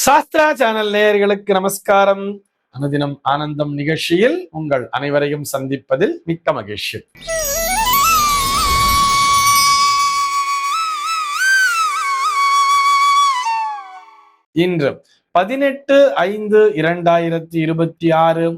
Sastra channel நேயர்களுக்கு நமஸ்காரம். அனுதினம் ஆனந்தம் நிகழ்ச்சியில் உங்கள் அனைவரையும் சந்திப்பதில் மிக்க மகிழ்ச்சி. இன்று 18/5/2026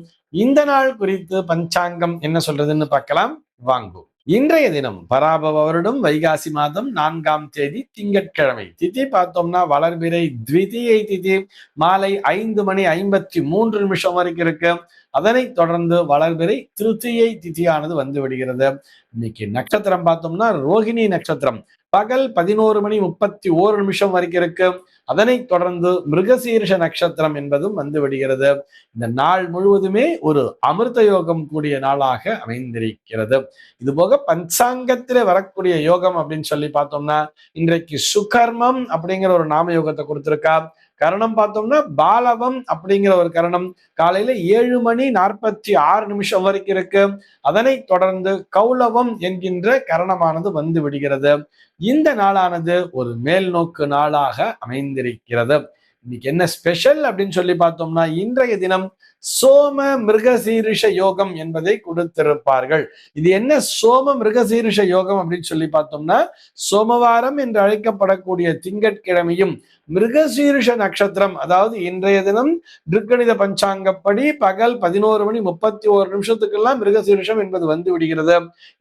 இந்த நாள் குறித்து பஞ்சாங்கம் என்ன சொல்றதுன்னு பார்க்கலாம் வாங்கு. இன்றைய தினம் பராபவ வருடம் வைகாசி மாதம் 4ஆம் தேதி திங்கட்கிழமை. திதி பார்த்தோம்னா வளர்பிறை த்விதியை திதி மாலை 5:53 வரைக்கும் இருக்கு. அதனைத் தொடர்ந்து வளர்பிறை திருத்தியை திதியானது வந்து விடுகிறது. இன்னைக்கு நட்சத்திரம் பார்த்தோம்னா ரோகிணி நட்சத்திரம் பகல் 11:31 வரைக்கும் இருக்கு. அதனைத் தொடர்ந்து மிருகசீர்ஷ நட்சத்திரம் என்பதும் வந்து விடுகிறது. இந்த நாள் முழுவதுமே ஒரு அமிர்த யோகம் கூடிய நாளாக அமைந்திருக்கிறது. இது போக பஞ்சாங்கத்திலே வரக்கூடிய யோகம் அப்படின்னு சொல்லி பார்த்தோம்னா இன்றைக்கு சுகர்மம் அப்படிங்கிற ஒரு நாம யோகத்தை கொடுத்திருக்கா. கரணம் பார்த்தோம்னா பாலவம் அப்படிங்கிற ஒரு கரணம் காலையில 7:46 வரைக்கும் இருக்கு. அதனை தொடர்ந்து கௌலவம் என்கின்ற கரணமானது வந்து விடுகிறது. இந்த நாளானது ஒரு மேல் நோக்கு நாளாக அமைந்திருக்கிறது. இன்னைக்கு என்ன ஸ்பெஷல் அப்படின்னு சொல்லி பார்த்தோம்னா இன்றைய தினம் சோம மிருகசீரிஷ யோகம் என்பதை கொடுத்திருப்பார்கள். இது என்ன சோம மிருகசீரிஷ யோகம் அப்படின்னு சொல்லி பார்த்தோம்னா சோமவாரம் என்று அழைக்கப்படக்கூடிய திங்கட்கிழமையும் மிருகசீரிஷ நட்சத்திரம், அதாவது இன்றைய தினம் திருக்கணித பஞ்சாங்கப்படி பகல் 11:31 மிருகசீரிஷம் என்பது வந்து விடுகிறது.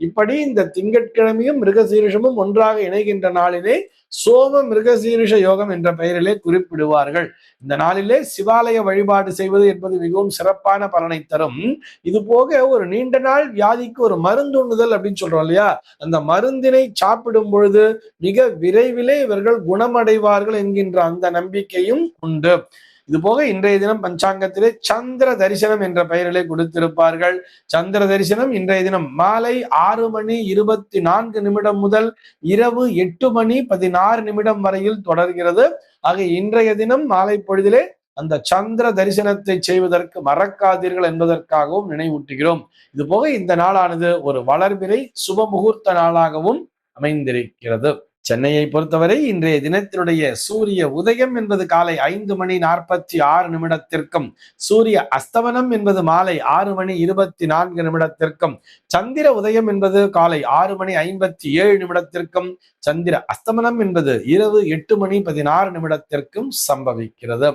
இப்படி இந்த திங்கட்கிழமையும் மிருகசீரிஷமும் ஒன்றாக இணைகின்ற நாளிலே சோம மிருகசீரிஷ யோகம் என்ற பெயரிலே குறிப்பிடுவார்கள். இந்த நாளிலே சிவாலய வழிபாடு செய்வது என்பது மிகவும் சிறப்பான பலனை தரும். இது போக ஒரு நீண்ட நாள் வியாதிக்கு ஒரு மருந்து உண்ணுதல் அப்படின்னு சொல்றோம் இல்லையா, அந்த மருந்தினை சாப்பிடும் பொழுது மிக விரைவிலே இவர்கள் குணமடைவார்கள் என்கின்ற அந்த நம்பிக்கையும் உண்டு. இது போக இன்றைய தினம் பஞ்சாங்கத்திலே சந்திர தரிசனம் என்ற பெயரிலே கொடுத்திருப்பார்கள். சந்திர தரிசனம் இன்றைய தினம் மாலை 6:24 முதல் இரவு 8:16 வரையில் தொடர்கிறது. ஆக இன்றைய தினம் மாலை பொழுதிலே அந்த சந்திர தரிசனத்தை செய்வதற்கு மறக்காதீர்கள் என்பதற்காகவும் நினைவூட்டுகிறோம். இது போக இந்த நாளானது ஒரு வளர்பிறை சுப முகூர்த்த நாளாகவும் அமைந்திருக்கிறது. சென்னையை பொறுத்தவரை இன்றைய தினத்தினுடைய சூரிய உதயம் என்பது காலை 5:46 சூரிய அஸ்தமனம் என்பது மாலை 6:24 சந்திர உதயம் என்பது காலை 6:57 சந்திர அஸ்தமனம் என்பது இரவு 8:16 சம்பவிக்கிறது.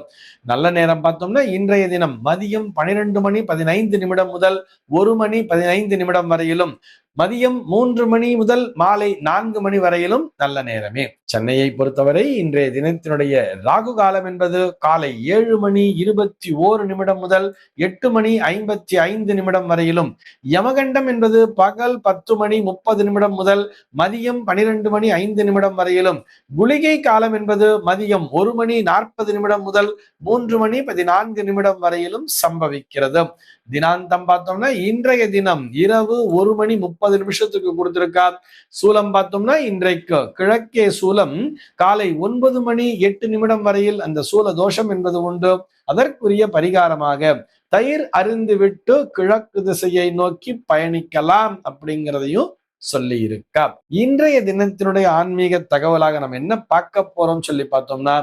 நல்ல நேரம் பார்த்தோம்னா இன்றைய தினம் மதியம் 12:15 முதல் 1:15 வரையிலும், மதியம் 3 முதல் மாலை 4 வரையிலும் நல்ல நேரமே. சென்னையை பொறுத்தவரை இன்றைய தினத்தினுடைய ராகு காலம் என்பது காலை 7:21 முதல் 8:55 வரையிலும், யமகண்டம் என்பது பகல் 10:30 முதல் மதியம் 12:05 வரையிலும், குளிகை காலம் என்பது மதியம் 1:40 முதல் 3:14 வரையிலும் சம்பவிக்கிறது. தினாந்தம் பார்த்தோம்னா இன்றைய தினம் இரவு 1:30 கொடுத்திருக்கா. சூலம் பார்த்தோம்னா இன்றைக்கு கிழக்கே சூலம் காலை 9:08 வரையில் அந்த சூல தோஷம் என்பது உண்டு. அதற்குரிய பரிகாரமாக தயிர் அருந்துவிட்டு கிழக்கு திசையை நோக்கி பயணிக்கலாம் அப்படிங்கிறதையும் சொல்லி இருக்கா. இன்றைய தினத்தினுடைய ஆன்மீக தகவலாக நம்ம என்ன பார்க்க போறோம் சொல்லி பார்த்தோம்னா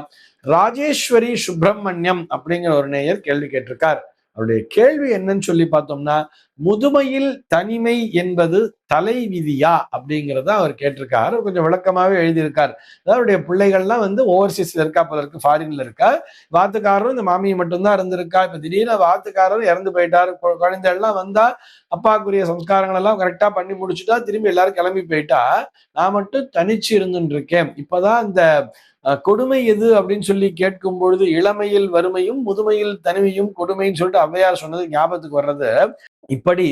ராஜேஸ்வரி சுப்பிரமணியம் அப்படிங்கிற ஒரு நேயர் கேள்வி கேட்டிருக்கார். அவருடைய கேள்வி என்னன்னு சொல்லி பார்த்தோம்னா முதுமையில் தனிமை என்பது தலை விதியா அப்படிங்கிறத அவர் கேட்டிருக்காரு. கொஞ்சம் விளக்கமாவே எழுதியிருக்கார். அவருடைய பிள்ளைகள்லாம் ஓவர்சீஸ்ல இருக்கா, போல இருக்கு, ஃபாரின்ல இருக்கா. வாத்துக்காரரும் இந்த மாமியை மட்டும்தான் இருந்திருக்கா. இப்ப திடீர்னு வாத்துக்காரரும் இறந்து போயிட்டாரு. குழந்தை எல்லாம் வந்தா அப்பாக்குரிய சம்ஸ்காரங்கள் எல்லாம் கரெக்டா பண்ணி முடிச்சுட்டா திரும்பி எல்லாரும் கிளம்பி போயிட்டா, நான் மட்டும் தனிச்சு இருந்துட்டு இருக்கேன். இப்பதான் இந்த கொடுமை எது அப்படின்னு சொல்லி கேட்கும் பொழுது இளமையில் வறுமையும் முதுமையில் தனிமையும் கொடுமைன்னு சொல்லிட்டு ஔவையார் சொன்னது ஞாபகத்துக்கு வர்றது. இப்படி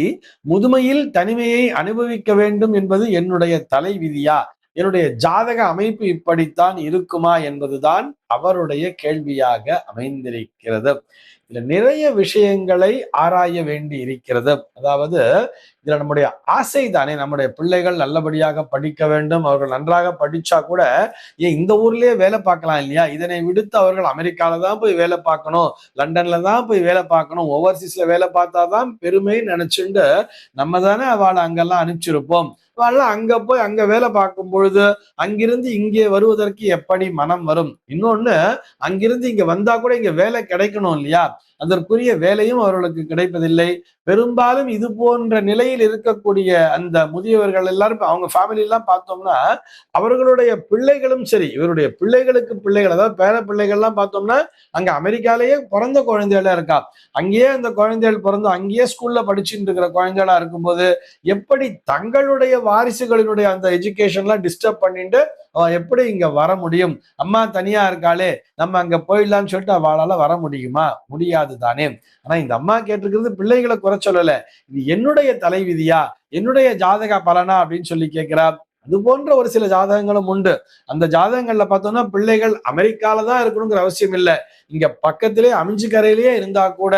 முதுமையில் தனிமையை அனுபவிக்க வேண்டும் என்பது என்னுடைய தலை விதியா, என்னுடைய ஜாதக அமைப்பு இப்படித்தான் இருக்குமா என்பதுதான் அவருடைய கேள்வியாக அமைந்திருக்கிறது. இதுல நிறைய விஷயங்களை ஆராய வேண்டி இருக்கிறது. அதாவது இதுல நம்முடைய ஆசை தானே, நம்முடைய பிள்ளைகள் நல்லபடியாக படிக்க வேண்டும், அவர்கள் நன்றாக படிச்சா கூட ஏன் இந்த ஊர்லயே வேலை பார்க்கலாம் இல்லையா, இதனை விடுத்து அவர்கள் அமெரிக்கால தான் போய் வேலை பார்க்கணும், லண்டன்ல தான் போய் வேலை பார்க்கணும், ஓவர்சீஸ்ல வேலை பார்த்தாதான் பெருமை நினைச்சுண்டு நம்ம தானே அவளை அங்கெல்லாம் அனுப்பிச்சிருப்போம். அங்க போய் அங்க வேலை பார்க்கும் பொழுது அங்கிருந்து இங்கே வருவதற்கு எப்படி மனம் வரும்? இன்னொன்னு, அங்கிருந்து இங்க வந்தா கூட இங்க வேலை கிடைக்கணும் இல்லையா? அதற்குரிய வேலையும் அவர்களுக்கு கிடைப்பதில்லை. பெரும்பாலும் இது போன்ற நிலையில் இருக்கக்கூடிய அந்த முதியவர்கள் எல்லாரும் அவங்க ஃபேமிலி எல்லாம் பார்த்தோம்னா, அவர்களுடைய பிள்ளைகளும் சரி, இவருடைய பிள்ளைகளுக்கு பிள்ளைகள், அதாவது பேர பிள்ளைகள்லாம் பார்த்தோம்னா, அங்க அமெரிக்காலேயே பிறந்த குழந்தைகளா இருக்கா. அங்கேயே அந்த குழந்தைகள் பிறந்து அங்கேயே ஸ்கூல்ல படிச்சுட்டு இருக்கிற குழந்தைகளா இருக்கும்போது, எப்படி தங்களுடைய வாரிசுகளினுடைய அந்த எஜுகேஷன்லாம் டிஸ்டர்ப் பண்ணிட்டு எப்படி இங்க வர முடியும்? அம்மா தனியா இருக்காளே, நம்ம அங்க போயிடலாம்னு சொல்லிட்டு அவளால வர முடியுமா? முடியாது தானே. ஆனா இந்த அம்மா கேட்டிருக்கிறது பிள்ளைகளை குறை சொல்லல. இது என்னுடைய தலைவிதியா, என்னுடைய ஜாதக பலனா அப்படின்னு சொல்லி கேட்கிறா. அது போன்ற ஒரு சில ஜாதகங்களும் உண்டு. அந்த ஜாதகங்கள்ல பார்த்தோம்னா பிள்ளைகள் அமெரிக்கால தான் இருக்கணுங்கிற அவசியம் இல்லை. இங்க பக்கத்திலே அமிஞ்சு கரையிலேயே இருந்தா கூட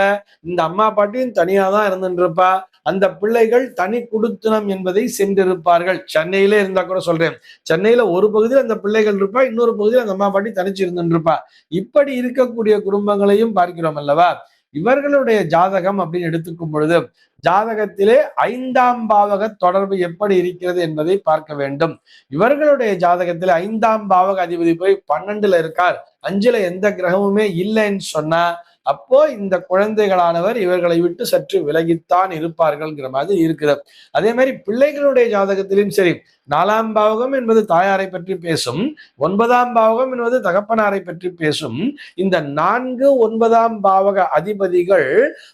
இந்த அம்மா பாட்டியும் தனியா தான் இருந்துட்டு இருப்பா. அந்த பிள்ளைகள் தனி குடுத்தனம் என்பதை சென்றிருப்பார்கள். சென்னையிலே இருந்தா கூட சொல்றேன். சென்னையில ஒரு பகுதியில் அந்த பிள்ளைகள் இருப்பா, இன்னொரு பகுதியில் அந்த அம்மா பாட்டி தனிச்சு இருந்துட்டு இருப்பா. இப்படி இருக்கக்கூடிய குடும்பங்களையும் பார்க்கிறோம் அல்லவா? இவர்களுடைய ஜாதகம் அப்படின்னு எடுத்துக்கும் பொழுது ஜாதகத்திலே 5ஆம் பாவக தொடர்பு எப்படி இருக்கிறது என்பதை பார்க்க வேண்டும். இவர்களுடைய ஜாதகத்திலே 5ஆம் பாவக அதிபதி போய் 12ல இருக்கார், 5ல எந்த கிரகமுமே இல்லைன்னு சொன்னா, அப்போ இந்த குழந்தைகளானவர் இவர்களை விட்டு சற்று விலகித்தான் இருப்பார்கள்ங்கிற மாதிரி இருக்குது. அதே மாதிரி பிள்ளைகளுடைய ஜாதகத்திலும் சரி, 4ஆம் பாவகம் என்பது தாயாரை பற்றி பேசும், 9ஆம் பாவகம் என்பது தகப்பனாரை பற்றி பேசும். இந்த 4, 9ஆம் பாவக அதிபதிகள்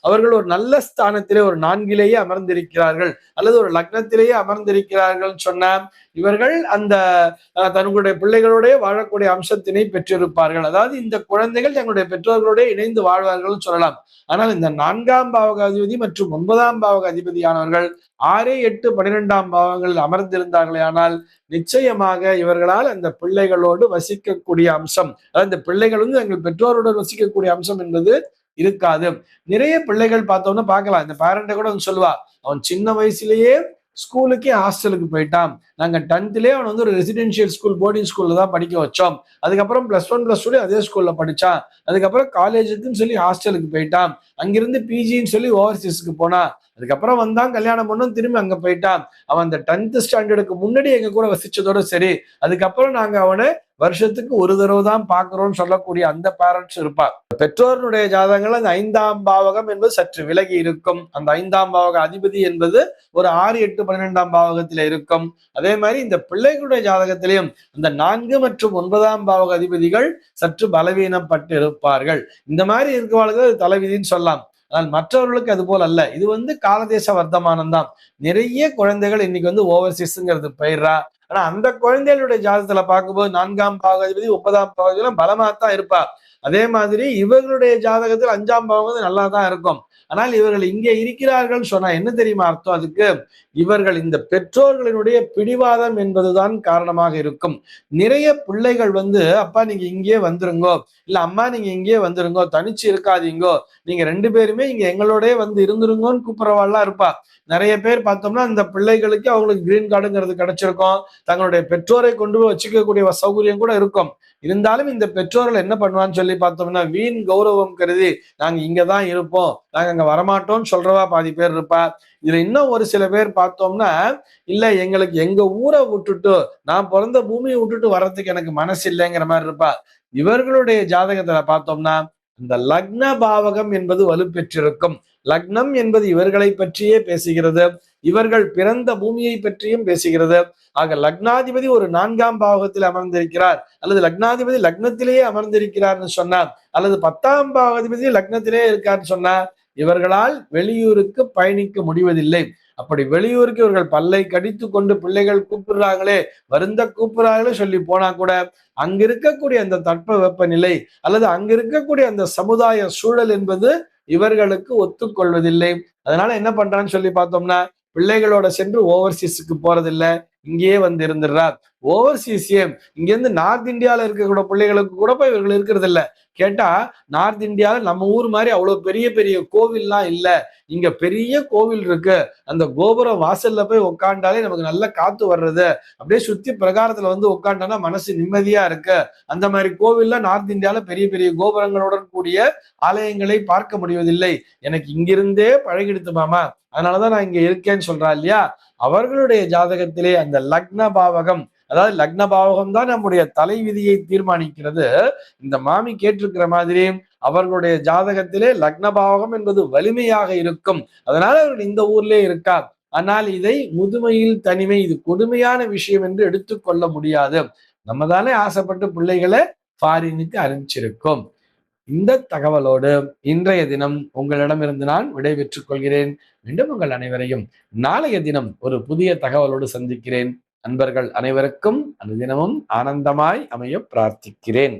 அவர்கள் ஒரு நல்ல ஸ்தானத்திலே ஒரு 4லேயே அமர்ந்திருக்கிறார்கள் அல்லது ஒரு லக்னத்திலேயே அமர்ந்திருக்கிறார்கள் சொன்னா, இவர்கள் அந்த தங்களுடைய பிள்ளைகளோட வாழக்கூடிய அம்சத்தினை பெற்றிருப்பார்கள். அதாவது இந்த குழந்தைகள் தங்களுடைய பெற்றோர்களோட இணைந்து வாழ்வார்கள் சொல்லலாம். ஆனால் இந்த 4ஆம் பாவக அதிபதி மற்றும் 9ஆம் பாவக அதிபதியானவர்கள் 6, 8, 12ஆம் பாவங்களில் அமர்ந்திருந்தார்களே ஆனால் நிச்சயமாக இவர்களால் அந்த பிள்ளைகளோடு வசிக்கக்கூடிய அம்சம், அதாவது இந்த பிள்ளைகள் எங்கள் பெற்றோரோடு வசிக்கக்கூடிய அம்சம் என்பது இருக்காது. நிறைய பிள்ளைகள் பார்த்தோம்னா பார்க்கலாம், இந்த பேரண்ட கூட சொல்லுவா, அவன் சின்ன வயசுலயே ஸ்கூலுக்கே ஹாஸ்டலுக்கு போயிட்டான். நாங்க 10th அவன் ஒரு ரெசிடென்சியல் ஸ்கூல் போர்டிங் ஸ்கூல்ல தான் படிக்க வச்சோம். அதுக்கப்புறம் +1 +2 அதே ஸ்கூல்ல படிச்சான். அதுக்கப்புறம் காலேஜுக்குன்னு சொல்லி ஹாஸ்டலுக்கு போயிட்டான். அங்கிருந்து பிஜின்னு சொல்லி ஓவர்சீஸ்க்கு போனா. அதுக்கப்புறம் வந்தான், கல்யாணம் பண்ணும், திரும்பி அங்க போயிட்டான். அவன் அந்த 10th ஸ்டாண்டர்டுக்கு முன்னாடி எங்க கூட வசிச்சதோட சரி. அதுக்கப்புறம் நாங்க அவனை வருஷத்துக்கு ஒரு தடவை தான் பாக்குறோம்னு சொல்லக்கூடிய அந்த பேரண்ட்ஸ் இருப்பா. பெற்றோருடைய ஜாதகங்கள் அந்த 5ஆம் பாவகம் என்பது சற்று விலகி இருக்கும். அந்த 5ஆம் பாவக அதிபதி என்பது ஒரு 6, 8, 12ஆம் பாவகத்தில இருக்கும். அதே மாதிரி இந்த பிள்ளைகளுடைய ஜாதகத்திலையும் அந்த 4 மற்றும் 9ஆம் பாவக அதிபதிகள் சற்று பலவீனப்பட்டு இருப்பார்கள். இந்த மாதிரி இருக்கிறவர்களுக்கு தலைவிதின்னு சொல்லலாம். ஆனால் மற்றவர்களுக்கு அது போல் அல்ல. இது காலதேச வர்த்தமானம் தான். நிறைய குழந்தைகள் இன்னைக்கு ஓவர்சீஸ்ங்கிறது போயிடுறா. ஆனா அந்த குழந்தைகளுடைய ஜாதகத்துல பார்க்கும்போது 4ஆம் பாவகாதிபதி 9ஆம் பாவகாதிபதி பலமா தான் இருப்பா. அதே மாதிரி இவர்களுடைய ஜாதகத்தில் 5ஆம் பாவம் நல்லா தான் இருக்கும். ஆனால் இவர்கள் இங்கே இருக்கிறார்கள் சொன்னா என்ன தெரியுமா அர்த்தம்? அதுக்கு இவர்கள் இந்த பெற்றோர்களினுடைய பிடிவாதம் என்பதுதான் காரணமாக இருக்கும். நிறைய பிள்ளைகள் அப்பா நீங்க இங்கே வந்துருங்கோ, இல்ல அம்மா நீங்க இங்கே வந்துருங்கோ, தனிச்சு இருக்காதீங்கோ, நீங்க 2 பேருமே இங்க எங்களோட இருந்துருங்கோன்னு கூப்பிடுறவாள்லாம் இருப்பா. நிறைய பேர் பார்த்தோம்னா இந்த பிள்ளைகளுக்கு அவங்களுக்கு கிரீன் கார்டுங்கிறது கிடைச்சிருக்கும், தங்களுடைய பெற்றோரை கொண்டு போய் வச்சுக்கக்கூடிய சௌகரியம் கூட இருக்கும். இருந்தாலும் இந்த பெற்றோர்கள் என்ன பண்ணுவான்னு சொல்லி பார்த்தோம்னா வீண் கௌரவம் கருதி நாங்க இங்கதான் இருப்போம், நாங்க அங்க வரமாட்டோம்னு சொல்றவா பாதி பேர் இருப்பா. இதுல இன்னும் ஒரு சில பேர் பார்த்தோம்னா, இல்ல எங்களுக்கு எங்க ஊரை விட்டுட்டு, நான் பிறந்த பூமியை விட்டுட்டு வர்றதுக்கு எனக்கு மனசு இல்லைங்கிற மாதிரி இருப்பா. இவர்களுடைய ஜாதகத்துல பார்த்தோம்னா இந்த லக்ன பாவகம் என்பது வலுப்பெற்றிருக்கும். லக்னம் என்பது இவர்களை பற்றியே பேசுகிறது, இவர்கள் பிறந்த பூமியை பற்றியும் பேசுகிறது. ஆக லக்னாதிபதி ஒரு 4ஆம் பாவகத்தில் அமர்ந்திருக்கிறார் அல்லது லக்னாதிபதி லக்னத்திலேயே அமர்ந்திருக்கிறார்னு சொன்னார், அல்லது 10ஆம் பாவகாதிபதி லக்னத்திலேயே இருக்காருன்னு சொன்னார், இவர்களால் வெளியூருக்கு பயணிக்க முடிவதில்லை. அப்படி வெளியூருக்கு இவர்கள் பல்லை கடித்து கொண்டு பிள்ளைகள் கூப்பிடுறாங்களே, வருந்த கூப்பிடுறாங்களே சொல்லி போனா கூட அங்க இருக்கக்கூடிய அந்த தட்ப வெப்பநிலை அல்லது அங்க இருக்கக்கூடிய அந்த சமுதாய சூழல் என்பது இவர்களுக்கு ஒத்துக்கொள்வதில்லை. அதனால என்ன பண்றான்னு சொல்லி பார்த்தோம்னா, பிள்ளைகளோட சென்று ஓவர்சீஸுக்கு போறதில்லை, இங்கேயே இருந்துடுறார். ஓவர்சீஸே இங்க இருந்து நார்த் இந்தியால இருக்கக்கூடிய பிள்ளைகளுக்கு கூட போய் இவர்கள் இருக்கிறது இல்ல. கேட்டா நார்த் இந்தியால நம்ம ஊர் மாதிரி அவ்வளவு பெரிய பெரிய கோவில்லாம் இல்ல, இங்க பெரிய கோவில் இருக்கு, அந்த கோபுரம் வாசல்ல போய் உட்காண்டாலே நமக்கு நல்ல காத்து வர்றது, அப்படியே சுத்தி பிரகாரத்துல உட்காண்டானா மனசு நிம்மதியா இருக்கு. அந்த மாதிரி கோவில்ல நார்த் இந்தியால பெரிய பெரிய கோபுரங்களுடன் கூடிய ஆலயங்களை பார்க்க முடிவதில்லை. எனக்கு இங்கிருந்தே பழகிடுத்து மாமா, அதனாலதான் நான் இங்க இருக்கேன்னு சொல்றா இல்லையா. அவர்களுடைய ஜாதகத்திலே அந்த லக்ன பாவகம், அதாவது லக்ன பாவகம் தான் நம்முடைய தலை விதியை தீர்மானிக்கிறது. இந்த மாமி கேட்டிருக்கிற மாதிரி அவர்களுடைய ஜாதகத்திலே லக்ன பாவகம் என்பது வலிமையாக இருக்கும். அதனால அவர்கள் இந்த ஊர்லயே இருக்கார். ஆனால் இதை முதுமையில் தனிமை, இது கொடுமையான விஷயம் என்று எடுத்துக்கொள்ள முடியாது. நம்ம தானே ஆசைப்பட்டு பிள்ளைகளை ஃபாரினுக்கு அனுப்பிச்சிருக்கோம். இந்த தகவலோடு இன்றைய தினம் உங்களிடமிருந்து நான் விடைபெற்றுக் கொள்கிறேன். மீண்டும் உங்கள் அனைவரையும் நாளைய தினம் ஒரு புதிய தகவலோடு சந்திக்கிறேன். அன்பர்கள் அனைவருக்கும் அனுதினமும் ஆனந்தமாய் அமைய பிரார்த்திக்கிறேன்.